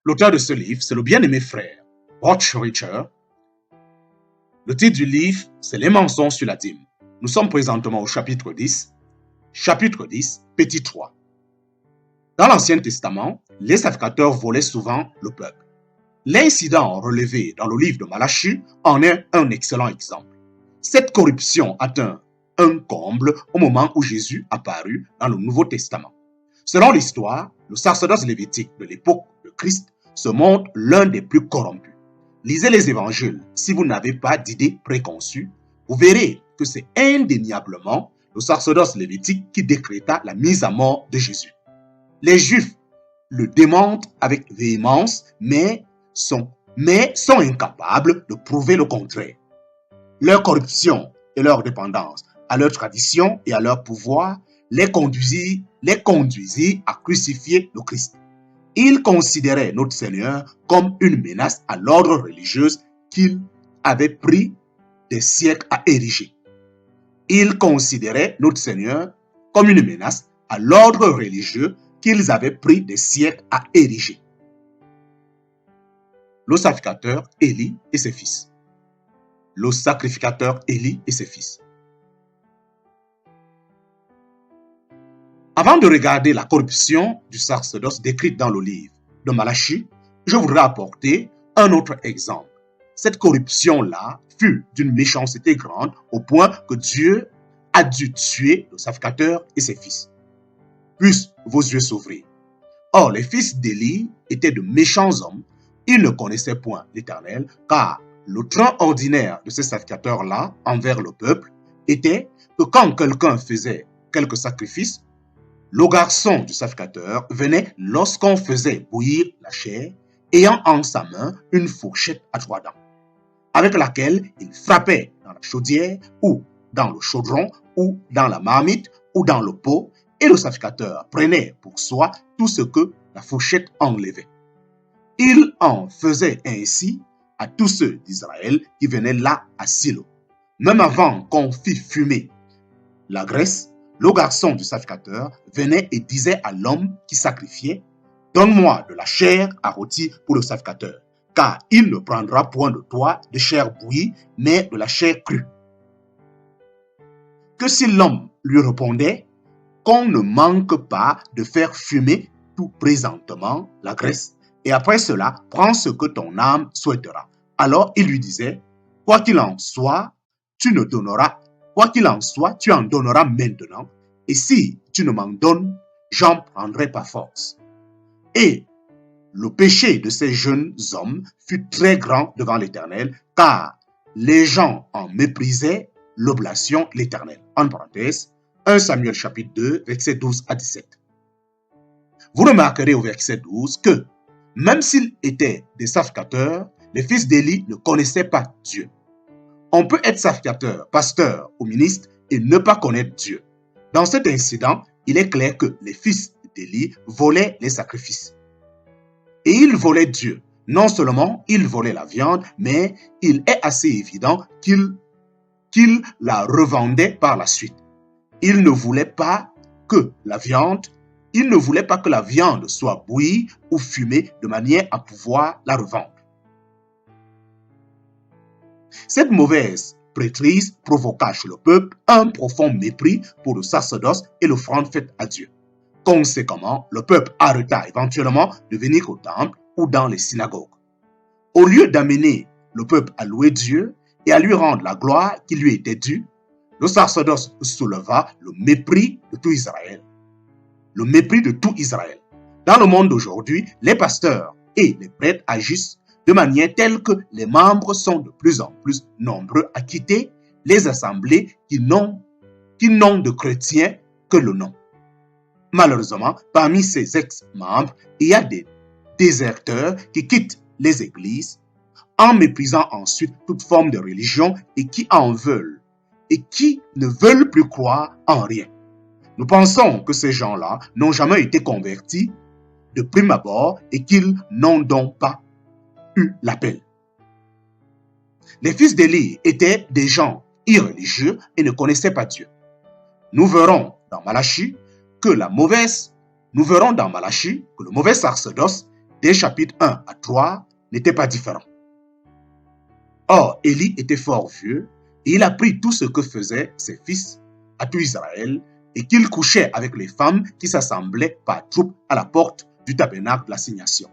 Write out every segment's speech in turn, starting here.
L'auteur de ce livre, c'est le bien-aimé frère Roch Richard. Le titre du livre, c'est Les mensonges sur la dîme. Nous sommes présentement au chapitre 10, petit 3. Dans l'Ancien Testament, les sacrificateurs volaient souvent le peuple. L'incident relevé dans le livre de Malachie en est un excellent exemple. Cette corruption atteint un comble au moment où Jésus apparut dans le Nouveau Testament. Selon l'histoire, le sacerdoce lévitique de l'époque de Christ se montre l'un des plus corrompus. Lisez les évangiles si vous n'avez pas d'idées préconçues. Vous verrez que c'est indéniablement le sacerdoce lévitique qui décréta la mise à mort de Jésus. Les Juifs le démentent avec véhémence, mais sont incapables de prouver le contraire. Leur corruption et leur dépendance à leur tradition et à leur pouvoir les conduisit à crucifier le Christ. Ils considéraient notre Seigneur comme une menace à l'ordre religieux qu'il avait pris des siècles à ériger. Ils considéraient notre Seigneur comme une menace à l'ordre religieux qu'ils avaient pris des siècles à ériger. Le sacrificateur Élie et ses fils. Le sacrificateur Élie et ses fils. Avant de regarder la corruption du sacerdoce décrite dans le livre de Malachie, je voudrais apporter un autre exemple. Cette corruption-là fut d'une méchanceté grande au point que Dieu a dû tuer le sacrificateur et ses fils. Puissent vos yeux s'ouvrir. Or, les fils d'Élie étaient de méchants hommes. Ils ne connaissaient point l'Éternel, car le train ordinaire de ces sacrificateurs-là envers le peuple était que quand quelqu'un faisait quelques sacrifices, le garçon du sacrificateur venait lorsqu'on faisait bouillir la chair, ayant en sa main une fourchette à 3 dents, avec laquelle il frappait dans la chaudière ou dans le chaudron ou dans la marmite ou dans le pot, et le sacrificateur prenait pour soi tout ce que la fourchette enlevait. Il en faisait ainsi à tous ceux d'Israël qui venaient là à Silo. Même avant qu'on fît fumer la graisse, le garçon du sacrificateur venait et disait à l'homme qui sacrifiait, « Donne-moi de la chair à rôtir pour le sacrificateur, car il ne prendra point de toi de chair bouillie, mais de la chair crue. » Que si l'homme lui répondait, « Qu'on ne manque pas de faire fumer tout présentement la graisse, et après cela, prends ce que ton âme souhaitera. » Alors il lui disait, « Quoi qu'il en soit, tu en donneras maintenant, et si tu ne m'en donnes, j'en prendrai par force. » Et le péché de ces jeunes hommes fut très grand devant l'Éternel, car les gens en méprisaient l'oblation de l'Éternel. En parenthèse, 1 Samuel chapitre 2, versets 12 à 17. Vous remarquerez au verset 12 que, même s'ils étaient des sacrificateurs, les fils d'Élie ne connaissaient pas Dieu. On peut être sacrificateur, pasteur ou ministre et ne pas connaître Dieu. Dans cet incident, il est clair que les fils d'Élie volaient les sacrifices. Et ils volaient Dieu. Non seulement ils volaient la viande, mais il est assez évident qu'ils la revendaient par la suite. Ils ne voulaient pas que la viande soit bouillie ou fumée de manière à pouvoir la revendre. Cette mauvaise prêtrise provoqua chez le peuple un profond mépris pour le sacerdoce et l'offrande faite à Dieu. Conséquemment, le peuple arrêta éventuellement de venir au temple ou dans les synagogues. Au lieu d'amener le peuple à louer Dieu et à lui rendre la gloire qui lui était due, le sacerdoce souleva le mépris de tout Israël. Le mépris de tout Israël. Dans le monde d'aujourd'hui, les pasteurs et les prêtres agissent de manière telle que les membres sont de plus en plus nombreux à quitter les assemblées qui n'ont de chrétiens que le nom. Malheureusement, parmi ces ex-membres, il y a des déserteurs qui quittent les églises en méprisant ensuite toute forme de religion et qui ne veulent plus croire en rien. Nous pensons que ces gens-là n'ont jamais été convertis de prime abord et qu'ils n'ont donc pas eu l'appel. Les fils d'Élie étaient des gens irreligieux et ne connaissaient pas Dieu. Nous verrons dans Malachie que le mauvais sacerdoce des chapitres 1 à 3 n'était pas différent. Or, Élie était fort vieux et il apprit tout ce que faisaient ses fils à tout Israël et qu'il couchait avec les femmes qui s'assemblaient par troupes à la porte du tabernacle de l'assignation.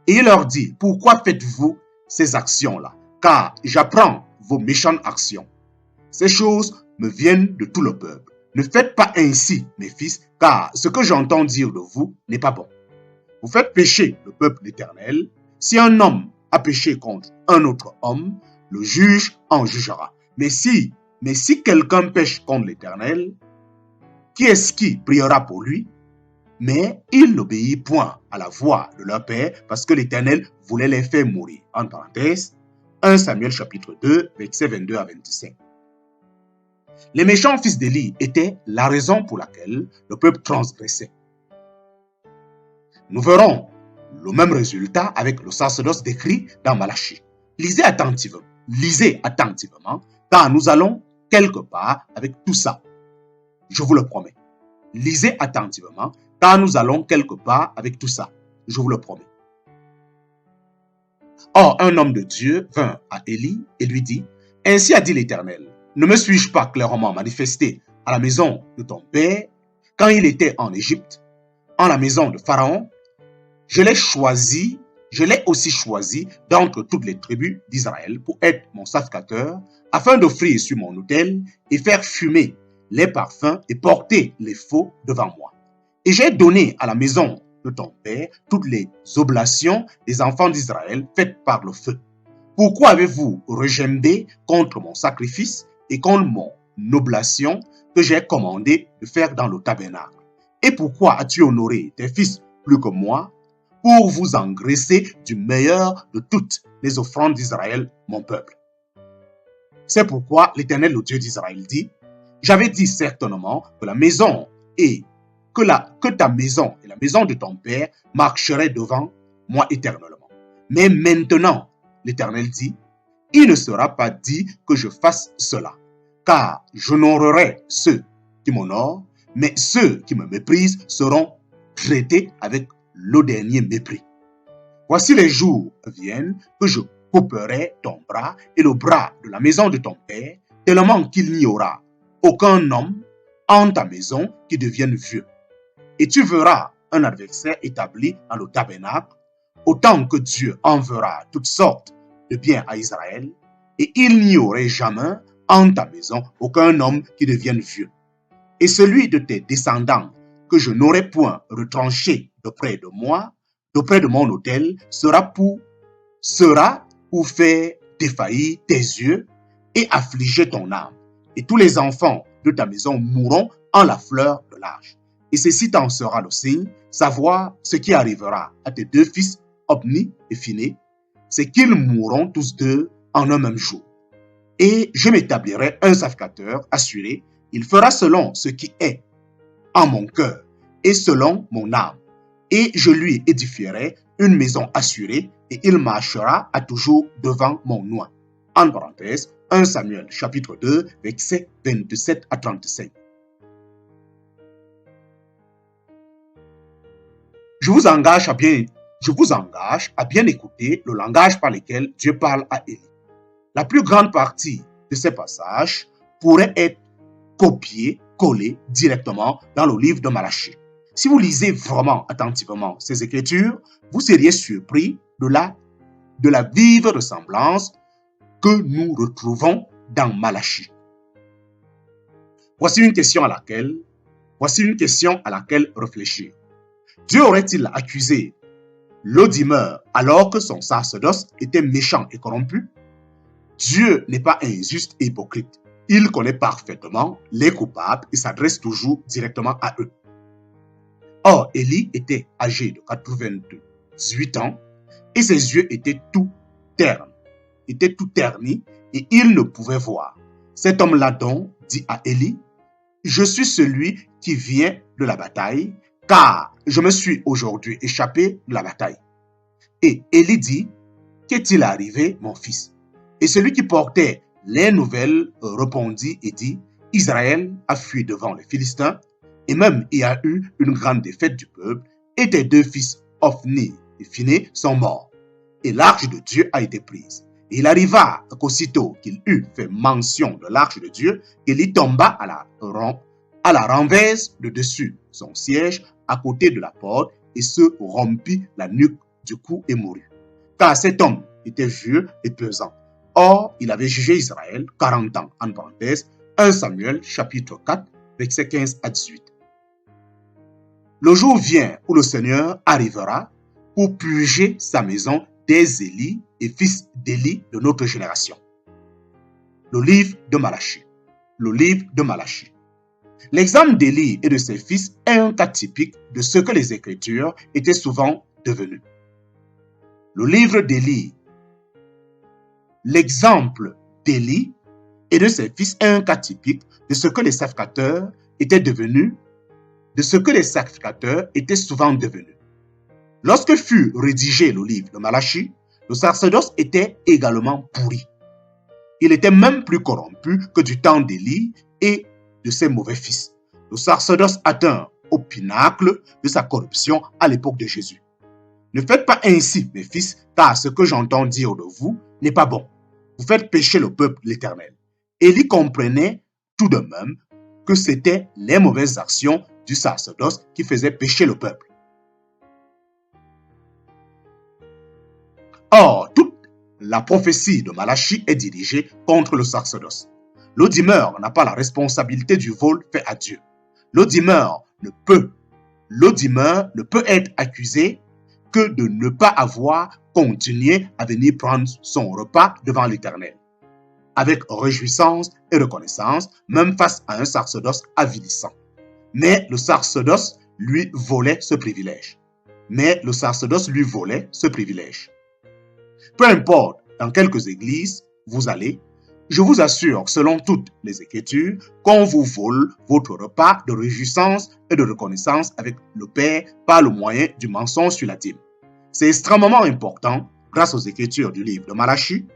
Et il leur dit, pourquoi faites-vous ces actions-là? Car j'apprends vos méchantes actions. Ces choses me viennent de tout le peuple. Ne faites pas ainsi, mes fils, car ce que j'entends dire de vous n'est pas bon. Vous faites pécher le peuple éternel. Si un homme a péché contre un autre homme, le juge en jugera. Mais si quelqu'un pêche contre l'Éternel, qui est-ce qui priera pour lui? Mais il n'obéit point à la voix de leur père parce que l'Éternel voulait les faire mourir. En parenthèse, 1 Samuel chapitre 2, versets 22 à 25. Les méchants fils d'Élie étaient la raison pour laquelle le peuple transgressait. Nous verrons le même résultat avec le sacerdoce décrit dans Malachie. Lisez attentivement, car nous allons quelque part avec tout ça. Je vous le promets. Lisez attentivement, car nous allons quelque part avec tout ça. Je vous le promets. Or, un homme de Dieu vint à Élie et lui dit, « Ainsi a dit l'Éternel, ne me suis-je pas clairement manifesté à la maison de ton père quand il était en Égypte, en la maison de Pharaon? Je l'ai aussi choisi d'entre toutes les tribus d'Israël pour être mon sacrificateur, afin d'offrir sur mon autel et faire fumer les parfums et porter les faux devant moi. Et j'ai donné à la maison de ton père toutes les oblations des enfants d'Israël faites par le feu. Pourquoi avez-vous regimbé contre mon sacrifice et contre mon oblation que j'ai commandé de faire dans le tabernacle? Et pourquoi as-tu honoré tes fils plus que moi pour vous engraisser du meilleur de toutes les offrandes d'Israël, mon peuple? C'est pourquoi l'Éternel, le Dieu d'Israël, dit, j'avais dit certainement que la maison et que ta maison et la maison de ton père marcheraient devant moi éternellement. Mais maintenant, l'Éternel dit, il ne sera pas dit que je fasse cela, car j'honorerai ceux qui m'honorent, mais ceux qui me méprisent seront traités avec le dernier mépris. Voici les jours viennent que je couperai ton bras et le bras de la maison de ton père, tellement qu'il n'y aura aucun homme en ta maison qui devienne vieux. Et tu verras un adversaire établi dans le tabernacle, autant que Dieu enverra toutes sortes de biens à Israël, et il n'y aurait jamais en ta maison aucun homme qui devienne vieux. Et celui de tes descendants que je n'aurai point retranché d'auprès de moi, d'auprès de mon autel, sera pour faire défaillir tes yeux et affliger ton âme. Et tous les enfants de ta maison mourront en la fleur de l'âge. Et ceci t'en sera le signe, savoir ce qui arrivera à tes deux fils, Hopni et Phiné, c'est qu'ils mourront tous deux en un même jour. Et je m'établirai un sacrificateur assuré, il fera selon ce qui est en mon cœur et selon mon âme. Et je lui édifierai une maison assurée et il marchera à toujours devant mon nom. En parenthèse, 1 Samuel chapitre 2, versets 27 à 35. Je vous engage à bien écouter le langage par lequel Dieu parle à Élie. La plus grande partie de ces passages pourrait être collée directement dans le livre de Malachie. Si vous lisez vraiment attentivement ces écritures, vous seriez surpris de la vive ressemblance que nous retrouvons dans Malachie. Voici une question à laquelle réfléchir. Dieu aurait-il accusé l'Odimeur alors que son sacerdoce était méchant et corrompu? Dieu n'est pas injuste et hypocrite. Il connaît parfaitement les coupables et s'adresse toujours directement à eux. Or, Élie était âgé de 98 ans et ses yeux étaient tout ternis et il ne pouvait voir. Cet homme-là donc dit à Élie, « Je suis celui qui vient de la bataille, car je me suis aujourd'hui échappé de la bataille. » Et Élie dit, « Qu'est-il arrivé, mon fils? » Et celui qui portait les nouvelles répondit et dit, « Israël a fui devant les Philistins, et même il y a eu une grande défaite du peuple, et tes deux fils, Hopni et Phinées sont morts, et l'arche de Dieu a été prise. Et il arriva qu'aussitôt qu'il eut fait mention de l'arche de Dieu, qu'il y tomba à la renverse de dessus son siège à côté de la porte et se rompit la nuque du cou et mourut. Car cet homme était vieux et pesant. Or, il avait jugé Israël 40 ans, en parenthèse, 1 Samuel chapitre 4, versets 15 à 18. Le jour vient où le Seigneur arrivera pour purger sa maison des Élie et fils d'Élie de notre génération. Le livre de Malachie. Le livre de Malachie. L'exemple d'Élie et de ses fils est un cas typique de ce que les Écritures étaient souvent devenues. Le livre d'Élie. L'exemple d'Élie et de ses fils est un cas typique de ce que les sacrificateurs étaient devenus, de ce que les sacrificateurs étaient souvent devenus. Lorsque fut rédigé le livre de Malachie, le sacerdoce était également pourri. Il était même plus corrompu que du temps d'Élie et de ses mauvais fils. Le sacerdoce atteint au pinacle de sa corruption à l'époque de Jésus. Ne faites pas ainsi, mes fils, car ce que j'entends dire de vous n'est pas bon. Vous faites pécher le peuple l'Éternel. Élie comprenait tout de même que c'était les mauvaises actions du sacerdoce qui faisaient pécher le peuple. Or, toute la prophétie de Malachie est dirigée contre le sacerdoce. L'audimeur n'a pas la responsabilité du vol fait à Dieu. L'audimeur ne peut être accusé que de ne pas avoir continué à venir prendre son repas devant l'Éternel, avec réjouissance et reconnaissance, même face à un sacerdoce avilissant. Mais le sacerdoce lui volait ce privilège. Peu importe dans quelques églises vous allez, je vous assure, selon toutes les Écritures, qu'on vous vole votre repas de réjouissance et de reconnaissance avec le Père par le moyen du mensonge sur la dîme. C'est extrêmement important, grâce aux Écritures du livre de Malachie,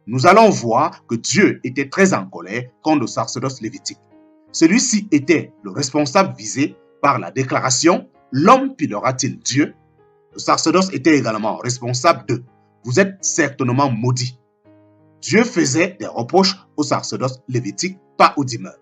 nous allons voir que Dieu était très en colère contre le sacerdoce lévitique. Celui-ci était le responsable visé par la déclaration « L'homme pilera-t-il Dieu ?» Le sacerdoce était également responsable de « Vous êtes certainement maudits ». Dieu faisait des reproches au sacerdoce lévitique, pas aux dîmeurs.